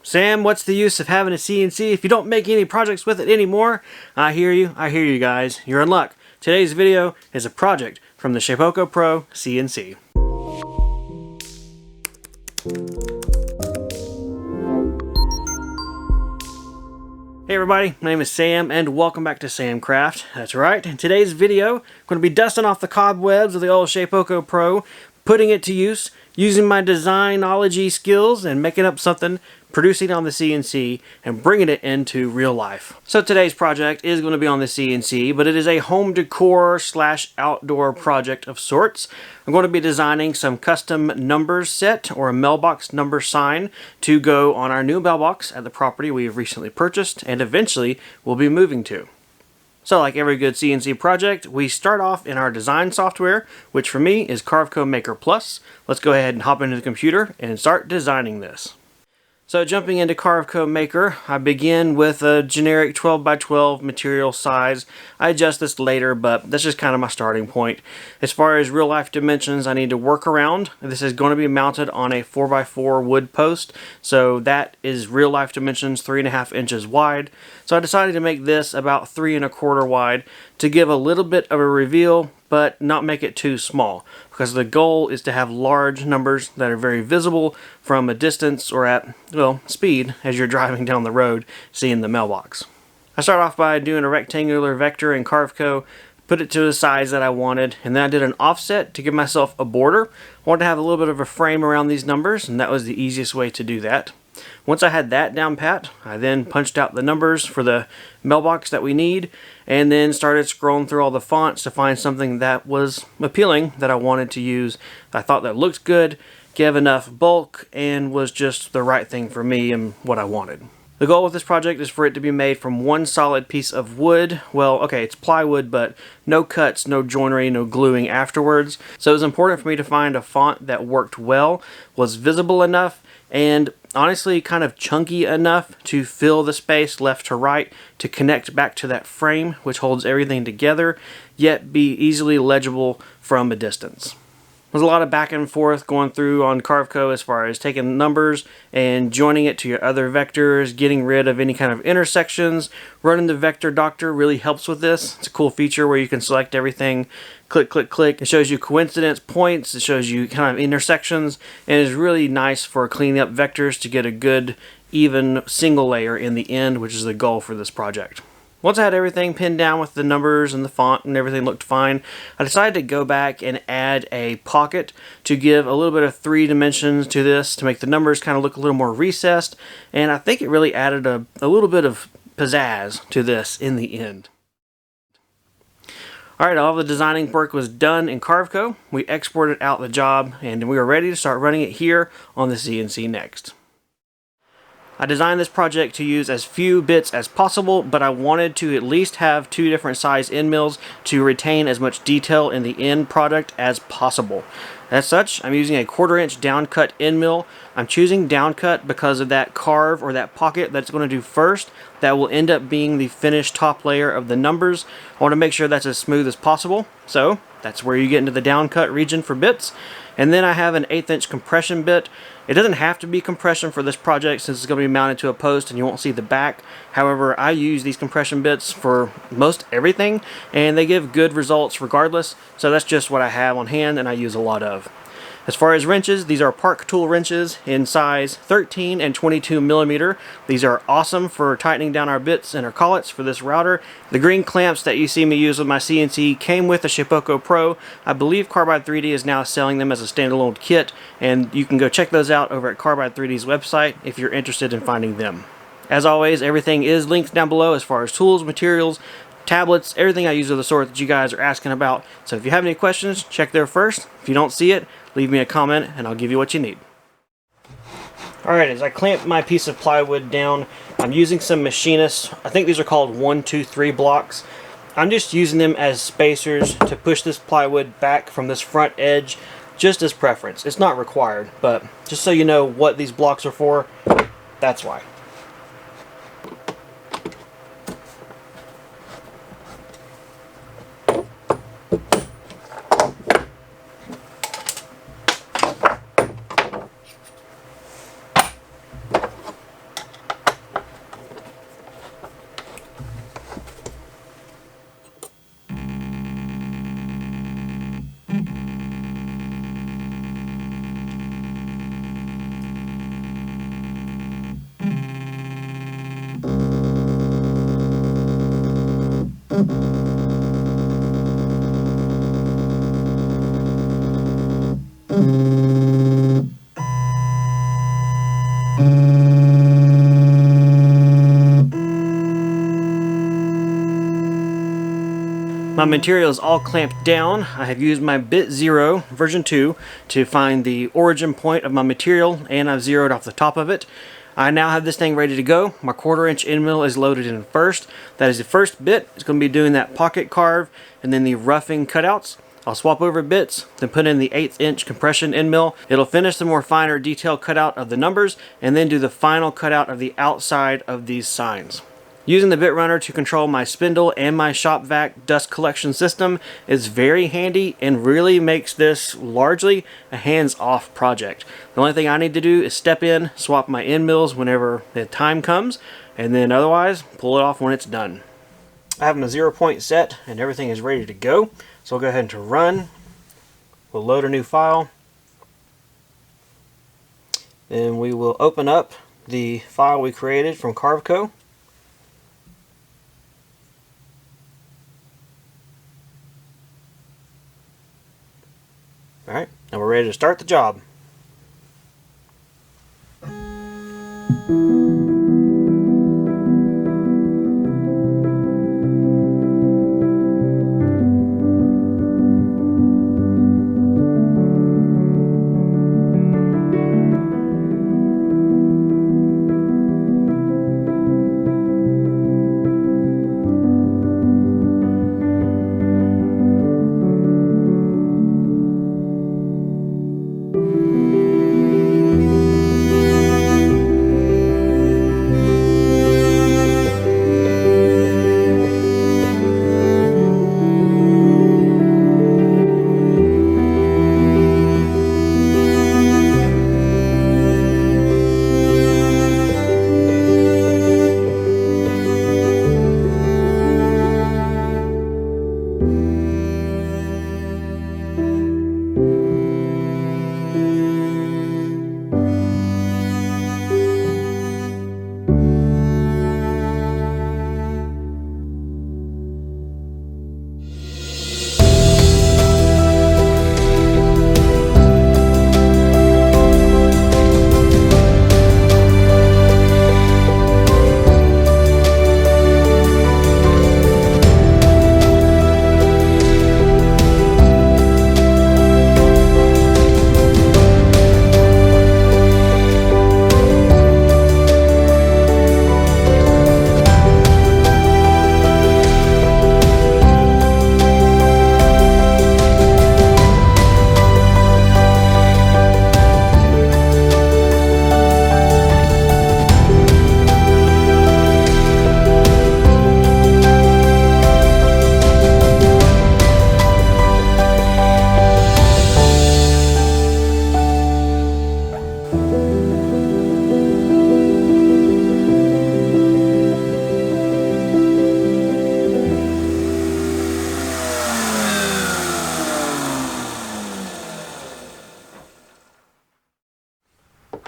Sam, what's the use of having a CNC if you don't make any projects with it anymore? I hear you guys. You're in luck. Today's video is a project from the Carveco Pro CNC. Hey everybody, my name is Sam and welcome back to Samcraft. That's right, in today's video, I'm going to be dusting off the cobwebs of the old Carveco Pro, putting it to use, using my designology skills and making up something, producing it on the CNC, and bringing it into real life. So today's project is going to be on the CNC, but it is a home decor / outdoor project of sorts. I'm going to be designing some custom numbers set or a mailbox number sign to go on our new mailbox at the property we have recently purchased and eventually will be moving to. So like every good CNC project, we start off in our design software, which for me is Carveco Maker Plus. Let's go ahead and hop into the computer and start designing this. So jumping into Carveco Maker, I begin with a generic 12x12 material size. I adjust this later, but that's just kind of my starting point. As far as real life dimensions, I need to work around. This is going to be mounted on a 4x4 wood post, so that is real life dimensions, 3.5 inches wide. So I decided to make this about 3 1/4 wide to give a little bit of a reveal, but not make it too small, because the goal is to have large numbers that are very visible from a distance or at, well, speed as you're driving down the road seeing the mailbox. I start off by doing a rectangular vector in Carveco, put it to the size that I wanted, and then I did an offset to give myself a border. I wanted to have a little bit of a frame around these numbers, and that was the easiest way to do that. Once I had that down pat, I then punched out the numbers for the mailbox that we need, and then started scrolling through all the fonts to find something that was appealing that I wanted to use. I thought that looked good, gave enough bulk, and was just the right thing for me and what I wanted. The goal with this project is for it to be made from one solid piece of wood. Well, okay, it's plywood, but no cuts, no joinery, no gluing afterwards. So it was important for me to find a font that worked well, was visible enough, and honestly kind of chunky enough to fill the space left to right to connect back to that frame which holds everything together, yet be easily legible from a distance. There's a lot of back and forth going through on Carveco as far as taking numbers and joining it to your other vectors, getting rid of any kind of intersections. Running the vector doctor really helps with this. It's a cool feature where you can select everything, click, click, click. It shows you coincidence points, it shows you kind of intersections, and it's really nice for cleaning up vectors to get a good, even single layer in the end, which is the goal for this project. Once I had everything pinned down with the numbers and the font and everything looked fine, I decided to go back and add a pocket to give a little bit of 3 dimensions to this to make the numbers kind of look a little more recessed, and I think it really added a little bit of pizzazz to this in the end. Alright, all the designing work was done in Carveco. We exported out the job and we were ready to start running it here on the CNC next. I designed this project to use as few bits as possible, but I wanted to at least have 2 different size end mills to retain as much detail in the end product as possible. As such, I'm using a 1/4 inch downcut end mill. I'm choosing downcut because of that carve or that pocket that's going to do first. That will end up being the finished top layer of the numbers. I want to make sure that's as smooth as possible. So that's where you get into the downcut region for bits. And then I have an 1/8 inch compression bit. It doesn't have to be compression for this project since it's going to be mounted to a post and you won't see the back. However, I use these compression bits for most everything and they give good results regardless. So that's just what I have on hand and I use a lot of. As far as wrenches, these are Park Tool wrenches in size 13 and 22 millimeter. These are awesome for tightening down our bits and our collets for this router. The green clamps that you see me use with my CNC came with the Carveco Pro. I believe Carbide 3D is now selling them as a standalone kit, and you can go check those out over at Carbide 3D's website if you're interested in finding them. As always, everything is linked down below as far as tools, materials, tablets, everything I use of the sort that you guys are asking about. So if you have any questions, check there first. If you don't see it, leave me a comment and I'll give you what you need. Alright, as I clamp my piece of plywood down, I'm using some machinists. I think these are called 1, 2, 3 blocks. I'm just using them as spacers to push this plywood back from this front edge, just as preference. It's not required, but just so you know what these blocks are for, that's why. My material is all clamped down. I have used my Bit Zero version 2 to find the origin point of my material, and I've zeroed off the top of it. I now have this thing ready to go. My 1/4 inch end mill is loaded in first. That is the first bit. It's going to be doing that pocket carve and then the roughing cutouts. I'll swap over bits, then put in the 1/8 inch compression end mill. It'll finish the more finer detail cutout of the numbers and then do the final cutout of the outside of these signs. Using the BitRunner to control my spindle and my shop vac dust collection system is very handy and really makes this largely a hands-off project. The only thing I need to do is step in, swap my end mills whenever the time comes, and then otherwise pull it off when it's done. I have my 0 point set and everything is ready to go. So I'll go ahead and run. We'll load a new file. Then we will open up the file we created from Carveco. Alright, now we're ready to start the job.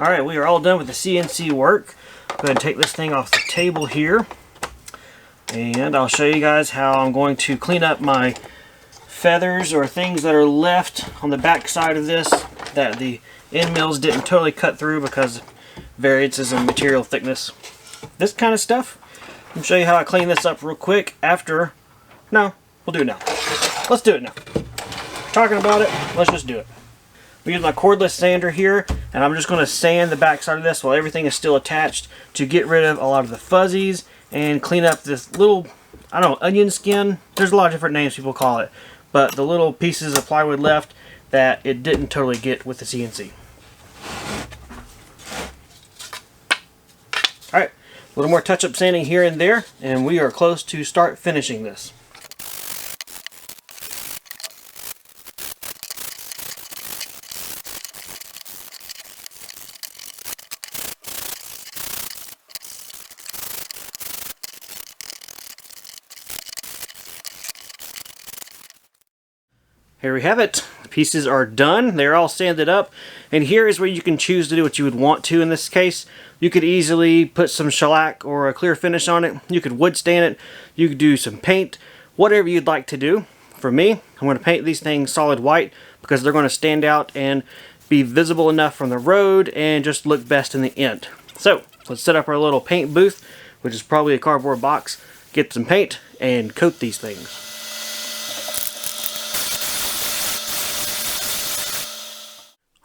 Alright, we are all done with the CNC work. Go ahead and take this thing off the table here. And I'll show you guys how I'm going to clean up my feathers or things that are left on the back side of this that the end mills didn't totally cut through because of variances in material thickness. This kind of stuff. I'll show you how I clean this up real quick after. No, we'll do it now. Let's do it now. Talking about it, let's just do it. We use my cordless sander here, and I'm just going to sand the back side of this while everything is still attached to get rid of a lot of the fuzzies and clean up this little, I don't know, onion skin. There's a lot of different names people call it, but the little pieces of plywood left that it didn't totally get with the CNC. Alright, a little more touch-up sanding here and there, and we are close to start finishing this. Here we have it. The pieces are done. They're all sanded up. And here is where you can choose to do what you would want to in this case. You could easily put some shellac or a clear finish on it. You could wood stain it. You could do some paint. Whatever you'd like to do. For me, I'm going to paint these things solid white because they're going to stand out and be visible enough from the road and just look best in the end. So let's set up our little paint booth, which is probably a cardboard box, get some paint and coat these things.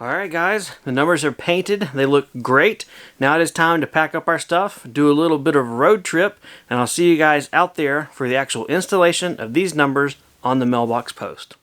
Alright guys, the numbers are painted, they look great. Now it is time to pack up our stuff, do a little bit of road trip, and I'll see you guys out there for the actual installation of these numbers on the mailbox post.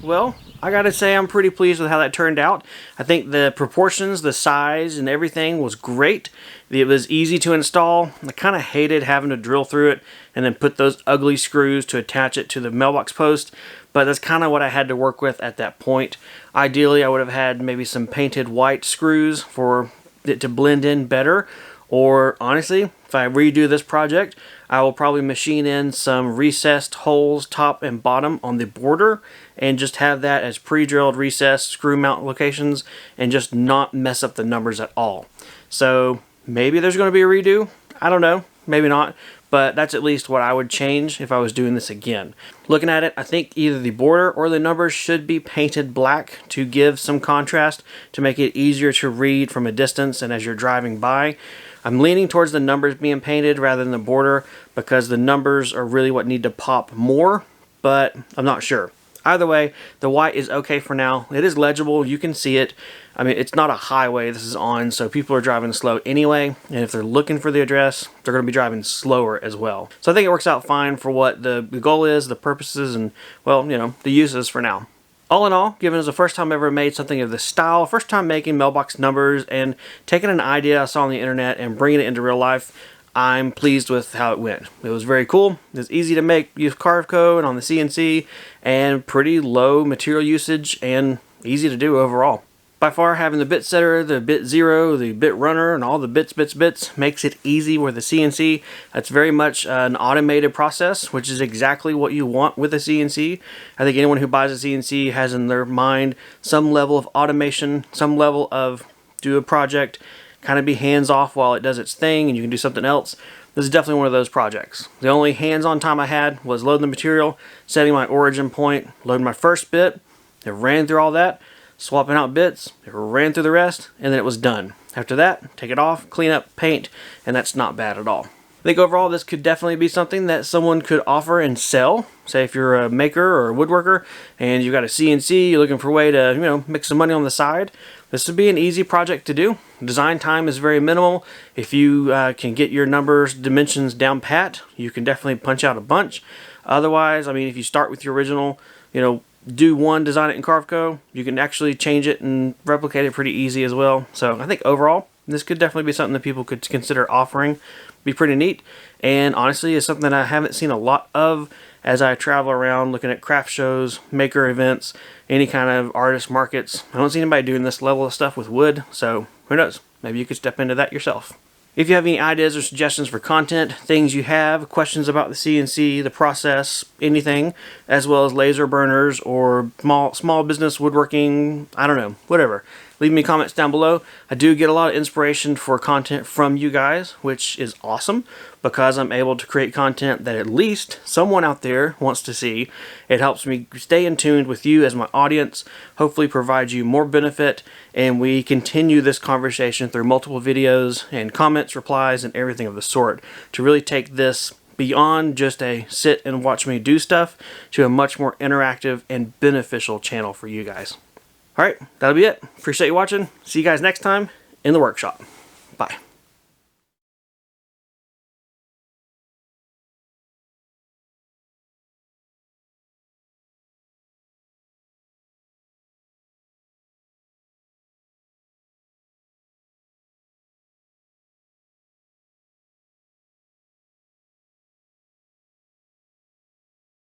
Well, I gotta say I'm pretty pleased with how that turned out. I think the proportions, the size, and everything was great. It was easy to install. I kind of hated having to drill through it and then put those ugly screws to attach it to the mailbox post, but that's kind of what I had to work with at that point. Ideally, I would have had maybe some painted white screws for it to blend in better, or honestly, if I redo this project, I will probably machine in some recessed holes top and bottom on the border and just have that as pre-drilled recessed screw mount locations and just not mess up the numbers at all. So maybe there's going to be a redo. I don't know. Maybe not. But that's at least what I would change if I was doing this again. Looking at it, I think either the border or the numbers should be painted black to give some contrast to make it easier to read from a distance and as you're driving by. I'm leaning towards the numbers being painted rather than the border because the numbers are really what need to pop more, but I'm not sure. Either way, the white is okay for now. It is legible. You can see it. I mean, it's not a highway this is on, so people are driving slow anyway, and if they're looking for the address, they're going to be driving slower as well. So I think it works out fine for what the goal is, the purposes, and, well, you know, the uses for now. All in all, given it was the first time I ever made something of this style, first time making mailbox numbers and taking an idea I saw on the internet and bringing it into real life, I'm pleased with how it went. It was very cool. It was easy to make, use Carveco and on the CNC, and pretty low material usage and easy to do overall. By far, having the bit setter, the bit zero, the BitRunner, and all the bits makes it easy with the CNC. That's very much an automated process, which is exactly what you want with a CNC. I think anyone who buys a CNC has in their mind some level of automation, some level of do a project, kind of be hands-off while it does its thing, and you can do something else. This is definitely one of those projects. The only hands-on time I had was loading the material, setting my origin point, loading my first bit. It ran through all that, swapping out bits, it ran through the rest, and then it was done. After that, take it off, clean up, paint, and that's not bad at all. I think overall this could definitely be something that someone could offer and sell. Say if you're a maker or a woodworker and you got a CNC, you're looking for a way to, you know, make some money on the side. This would be an easy project to do. Design time is very minimal. If you can get your numbers, dimensions down pat, you can definitely punch out a bunch. Otherwise, I mean, if you start with your original, you know, do one, design it in Carveco, you can actually change it and replicate it pretty easy as well. So I think overall, this could definitely be something that people could consider offering. Be pretty neat, and honestly it's something that I haven't seen a lot of as I travel around looking at craft shows, maker events, any kind of artist markets. I don't see anybody doing this level of stuff with wood, so who knows, maybe you could step into that yourself. If you have any ideas or suggestions for content, things you have, questions about the CNC, the process, anything, as well as laser burners or small business woodworking, I don't know, whatever. Leave me comments down below. I do get a lot of inspiration for content from you guys, which is awesome because I'm able to create content that at least someone out there wants to see. It helps me stay in tune with you as my audience, hopefully provide you more benefit, and we continue this conversation through multiple videos and comments, replies, and everything of the sort to really take this beyond just a sit and watch me do stuff to a much more interactive and beneficial channel for you guys. Alright, that'll be it. Appreciate you watching. See you guys next time in the workshop. Bye.